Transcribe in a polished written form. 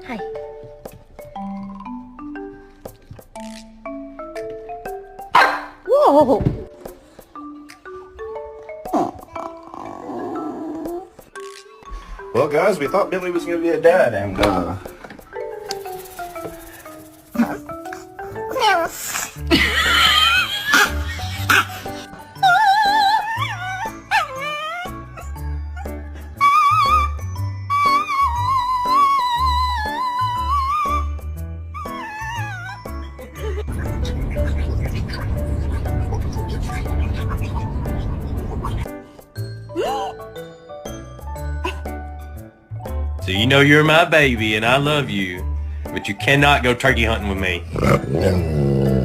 Hi. Whoa! Well, guys, we thought Billy was gonna be a dad, and So you know you're my baby and I love you, but you cannot go turkey hunting with me.